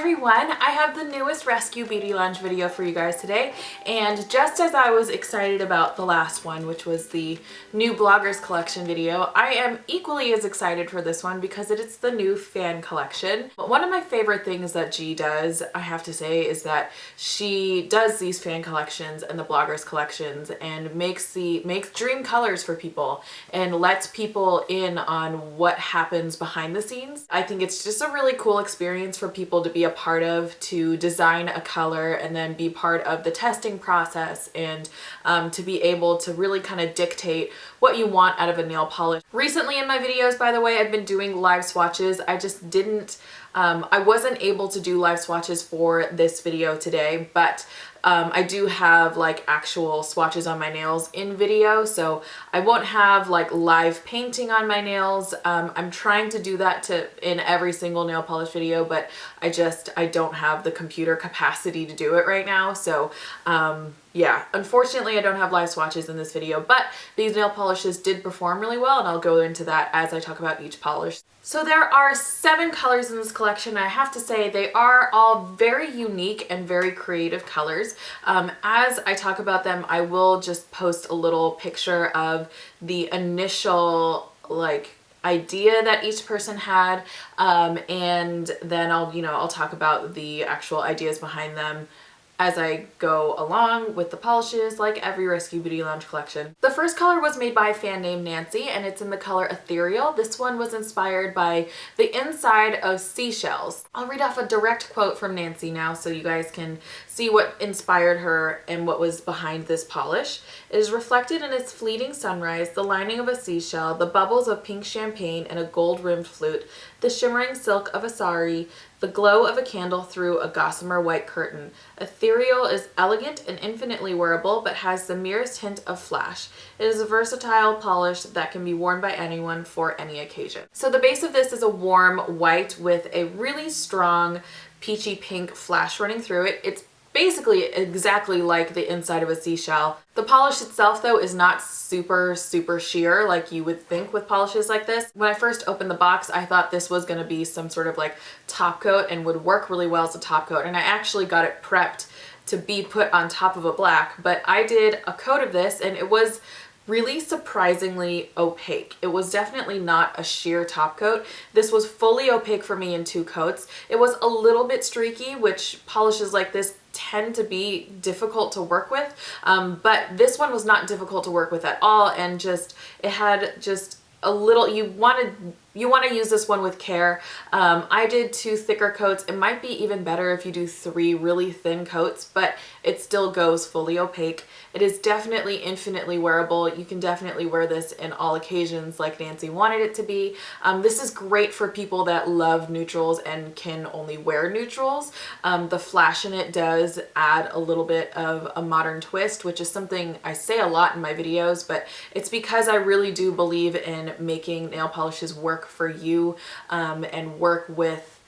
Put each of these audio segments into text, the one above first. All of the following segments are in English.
everyone, I have the newest Rescue Beauty Lounge video for you guys today, and just as I was excited about the last one, which was the new bloggers collection video, I am equally as excited for this one because it's the new fan collection. But one of my favorite things that G does, I have to say, is that she does these fan collections and the bloggers collections and makes dream colors for people and lets people in on what happens behind the scenes. I think it's just a really cool experience for people to be a part of, to design a color and then be part of the testing process, and to be able to really kind of dictate what you want out of a nail polish. Recently in my videos, by the way, I've been doing live swatches. I just didn't, I wasn't able to do live swatches for this video today, but I do have like actual swatches on my nails in video, so I won't have like live painting on my nails. I'm trying to do that in every single nail polish video, but I don't have the computer capacity to do it right now. So yeah, unfortunately I don't have live swatches in this video, but these nail polishes did perform really well, and I'll go into that as I talk about each polish. So there are 7 colors in this collection. I have to say they are all very unique and very creative colors. As I talk about them, I will just post a little picture of the initial idea that each person had, and then I'll talk about the actual ideas behind them as I go along with the polishes, like every Rescue Beauty Lounge collection. The first color was made by a fan named Nancy, and it's in the color Ethereal. This one was inspired by the inside of seashells. I'll read off a direct quote from Nancy now so you guys can see what inspired her and what was behind this polish. It is reflected in its fleeting sunrise, the lining of a seashell, the bubbles of pink champagne and a gold-rimmed flute, the shimmering silk of a sari, the glow of a candle through a gossamer white curtain. Ethereal is elegant and infinitely wearable, but has the merest hint of flash. It is a versatile polish that can be worn by anyone for any occasion. So the base of this is a warm white with a really strong peachy pink flash running through it. It's basically exactly like the inside of a seashell. The polish itself though is not super sheer like you would think with polishes like this. When I first opened the box, I thought this was going to be some sort of like top coat and would work really well as a top coat, and I actually got it prepped to be put on top of a black, but I did a coat of this and it was really surprisingly opaque. It was definitely not a sheer top coat. This was fully opaque for me in 2 coats. It was a little bit streaky, which polishes like this tend to be difficult to work with, but this one was not difficult to work with at all, and it had just a little, you want to use this one with care. I did 2 thicker coats. It might be even better if you do 3 really thin coats, but it still goes fully opaque. It is definitely infinitely wearable. You can definitely wear this in all occasions like Nancy wanted it to be. This is great for people that love neutrals and can only wear neutrals. The flash in it does add a little bit of a modern twist, which is something I say a lot in my videos, but it's because I really do believe in making nail polishes work for you, and work with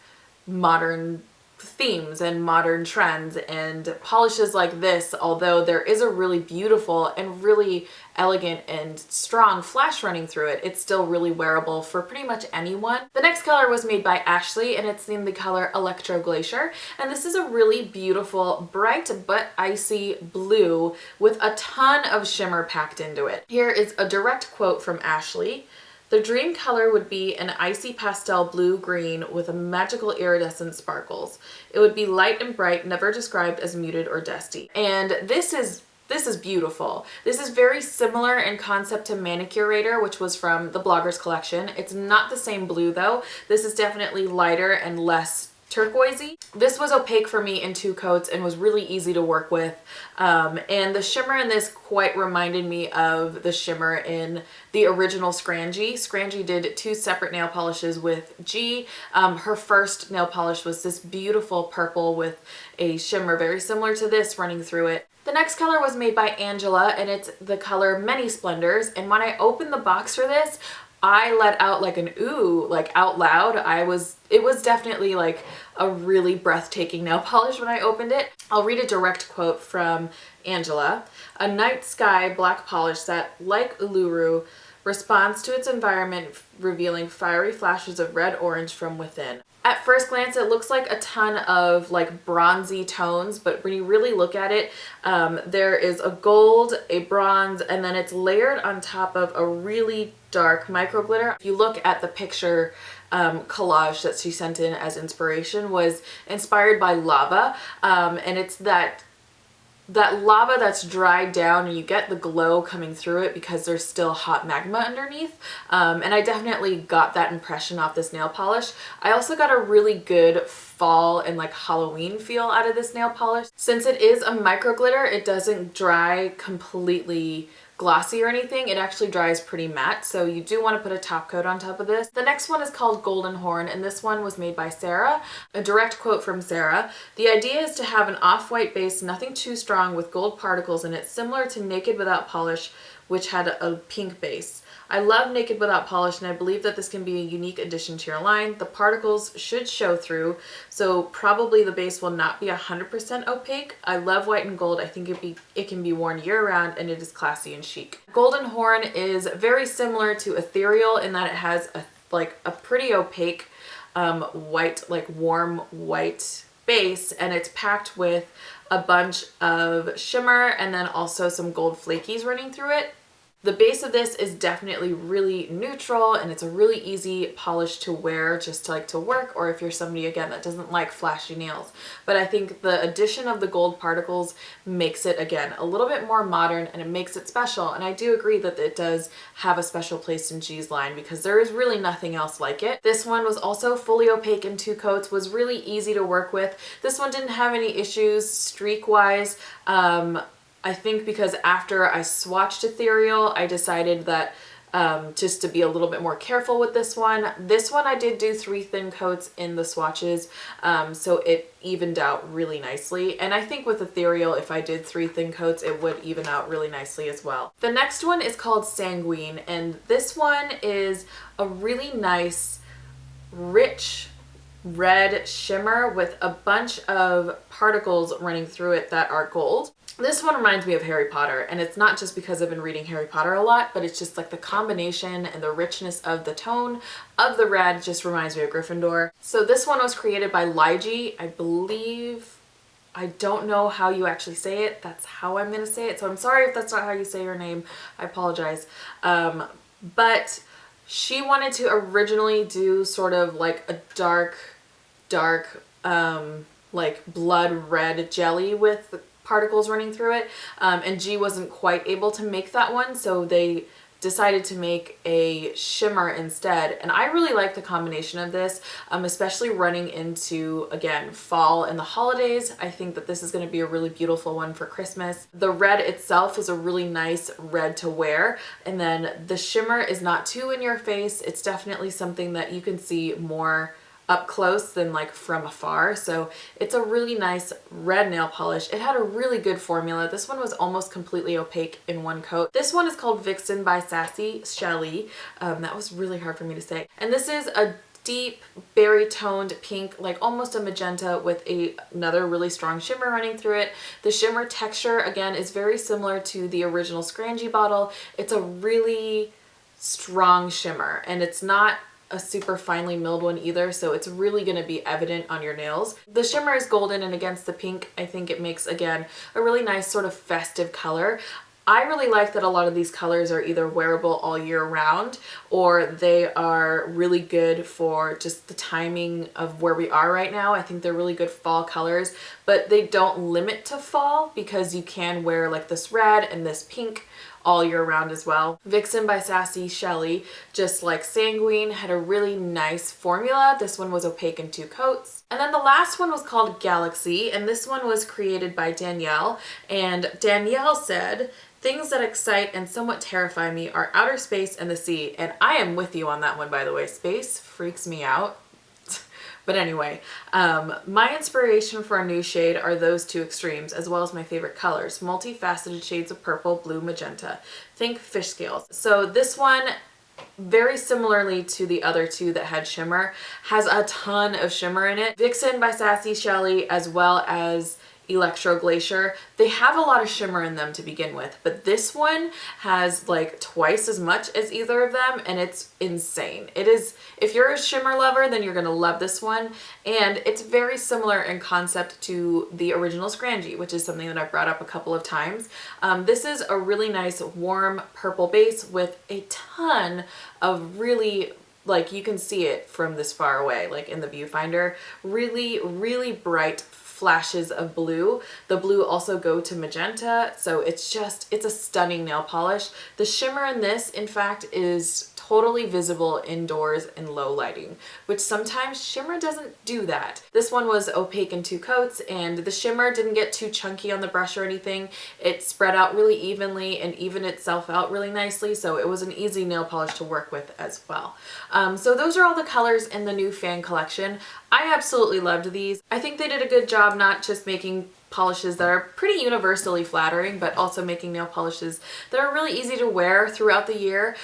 modern themes and modern trends. And polishes like this, although there is a really beautiful and really elegant and strong flash running through it, it's still really wearable for pretty much anyone. The next color was made by Ashley, and it's in the color Electro Glacier, and this is a really beautiful bright but icy blue with a ton of shimmer packed into it. Here is a direct quote from Ashley. The dream color would be an icy pastel blue-green with a magical iridescent sparkles. It would be light and bright, never described as muted or dusty. And this is beautiful. This is very similar in concept to Manicurator, which was from the bloggers collection. It's not the same blue though. This is definitely lighter and less turquoisey. This was opaque for me in 2 coats and was really easy to work with, and the shimmer in this quite reminded me of the shimmer in the original Scrangy. Scrangy did 2 separate nail polishes with G. Her first nail polish was this beautiful purple with a shimmer very similar to this running through it. The next color was made by Angela, and it's the color Many Splendors, and when I opened the box for this, I let out like an ooh, like out loud. It was definitely like a really breathtaking nail polish when I opened it. I'll read a direct quote from Angela. A night sky black polish that, like Uluru, responds to its environment, revealing fiery flashes of red-orange from within. At first glance, it looks like a ton of like bronzy tones, but when you really look at it, there is a gold, a bronze, and then it's layered on top of a really dark micro glitter. If you look at the picture collage that she sent in as inspiration, was inspired by lava, and it's that lava that's dried down and you get the glow coming through it because there's still hot magma underneath. And I definitely got that impression off this nail polish. I also got a really good fall and like Halloween feel out of this nail polish. Since it is a micro glitter, it doesn't dry completely glossy or anything. It actually dries pretty matte, so you do want to put a top coat on top of this. The next one is called Golden Horn, and this one was made by Sarah. A direct quote from Sarah: "The idea is to have an off-white base, nothing too strong, with gold particles in it, similar to Naked Without Polish, which had a pink base. I love Naked Without Polish, and I believe that this can be a unique addition to your line. The particles should show through, so probably the base will not be 100% opaque. I love white and gold. I think it can be worn year-round, and it is classy and chic." Golden Horn is very similar to Ethereal in that it has a pretty opaque white, like warm white base, and it's packed with a bunch of shimmer and then also some gold flakies running through it. The base of this is definitely really neutral, and it's a really easy polish to wear just to like to work, or if you're somebody again that doesn't like flashy nails. But I think the addition of the gold particles makes it again a little bit more modern, and it makes it special. And I do agree that it does have a special place in G's line because there is really nothing else like it. This one was also fully opaque in 2 coats, was really easy to work with. This one didn't have any issues streak wise. I think because after I swatched Ethereal, I decided that just to be a little bit more careful with this one. This one I did do 3 thin coats in the swatches, so it evened out really nicely. And I think with Ethereal, if I did 3 thin coats, it would even out really nicely as well. The next one is called Sanguine, and this one is a really nice, rich red shimmer with a bunch of particles running through it that are gold. This one reminds me of Harry Potter, and it's not just because I've been reading Harry Potter a lot, but it's just like the combination and the richness of the tone of the red just reminds me of Gryffindor. So this one was created by Lige, I believe. I don't know how you actually say it. That's how I'm gonna say it. So I'm sorry if that's not how you say your name. I apologize. But she wanted to originally do sort of like a dark, like blood red jelly with particles running through it, and G wasn't quite able to make that one, so they decided to make a shimmer instead. And I really like the combination of this, especially running into, again, fall and the holidays. I think that this is going to be a really beautiful one for Christmas. The red itself is a really nice red to wear, and then the shimmer is not too in your face. It's definitely something that you can see more up close than like from afar. So it's a really nice red nail polish. It had a really good formula. This one was almost completely opaque in 1 coat. This one is called Vixen by Sassy Shelly. That was really hard for me to say. And this is a deep berry toned pink, like almost a magenta, with another really strong shimmer running through it. The shimmer texture again is very similar to the original Scrangy bottle. It's a really strong shimmer, and it's not a super finely milled one either, so it's really going to be evident on your nails. The shimmer is golden, and against the pink, I think it makes, again, a really nice sort of festive color. I really like that a lot of these colors are either wearable all year round, or they are really good for just the timing of where we are right now. I think they're really good fall colors, but they don't limit to fall because you can wear like this red and this pink all year round as well. Vixen by Sassy Shelly, just like Sanguine, had a really nice formula. This one was opaque in 2 coats. And then the last one was called Galaxy, and this one was created by Danielle. And Danielle said, "Things that excite and somewhat terrify me are outer space and the sea." And I am with you on that one, by the way. Space freaks me out. But anyway, my inspiration for a new shade are those 2 extremes, as well as my favorite colors: multifaceted shades of purple, blue, magenta. Think fish scales. So this one, very similarly to the other 2 that had shimmer, has a ton of shimmer in it. Vixen by Sassy Shelly, as well as Electro Glacier. They have a lot of shimmer in them to begin with, but this one has like twice as much as either of them, and it's insane. It is, if you're a shimmer lover, then you're gonna love this one, and it's very similar in concept to the original Scrunchie, which is something that I've brought up a couple of times. This is a really nice warm purple base with a ton of really, like, you can see it from this far away, like in the viewfinder, really, really bright flashes of blue. The blue also go to magenta, so it's a stunning nail polish. The shimmer in this, in fact, is totally visible indoors in low lighting, which sometimes shimmer doesn't do that. This one was opaque in 2 coats, and the shimmer didn't get too chunky on the brush or anything. It spread out really evenly and evened itself out really nicely, so it was an easy nail polish to work with as well. So those are all the colors in the new fan collection. I absolutely loved these. I think they did a good job not just making polishes that are pretty universally flattering, but also making nail polishes that are really easy to wear throughout the year.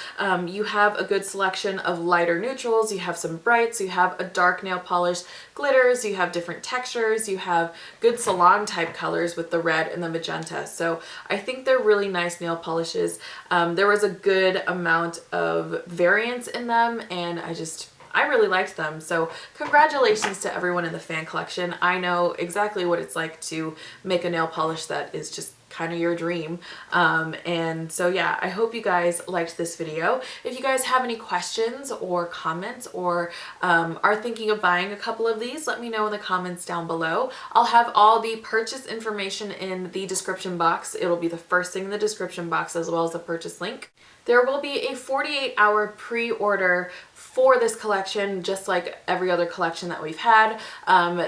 You have a good selection of lighter neutrals, you have some brights, you have a dark nail polish, glitters, you have different textures, you have good salon type colors with the red and the magenta. So I think they're really nice nail polishes. There was a good amount of variance in them, and I really liked them. So congratulations to everyone in the fan collection. I know exactly what it's like to make a nail polish that is just kind of your dream. And so yeah, I hope you guys liked this video. If you guys have any questions or comments, or are thinking of buying a couple of these, let me know in the comments down below. I'll have all the purchase information in the description box. It'll be the first thing in the description box, as well as the purchase link. There will be a 48-hour pre-order for this collection, just like every other collection that we've had.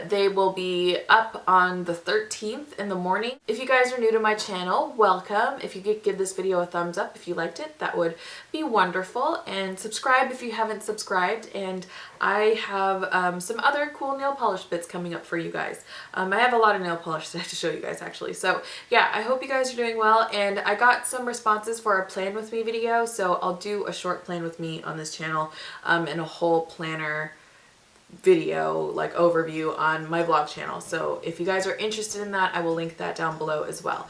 They will be up on the 13th in the morning. If you guys are new to my channel, welcome. If you could give this video a thumbs up if you liked it, that would be wonderful. And subscribe if you haven't subscribed. And I have some other cool nail polish bits coming up for you guys. I have a lot of nail polish to show you guys actually. So yeah, I hope you guys are doing well. And I got some responses for a plan with me video, so I'll do a short plan with me on this channel. And a whole planner video, like overview, on my vlog channel. So if you guys are interested in that, I will link that down below as well.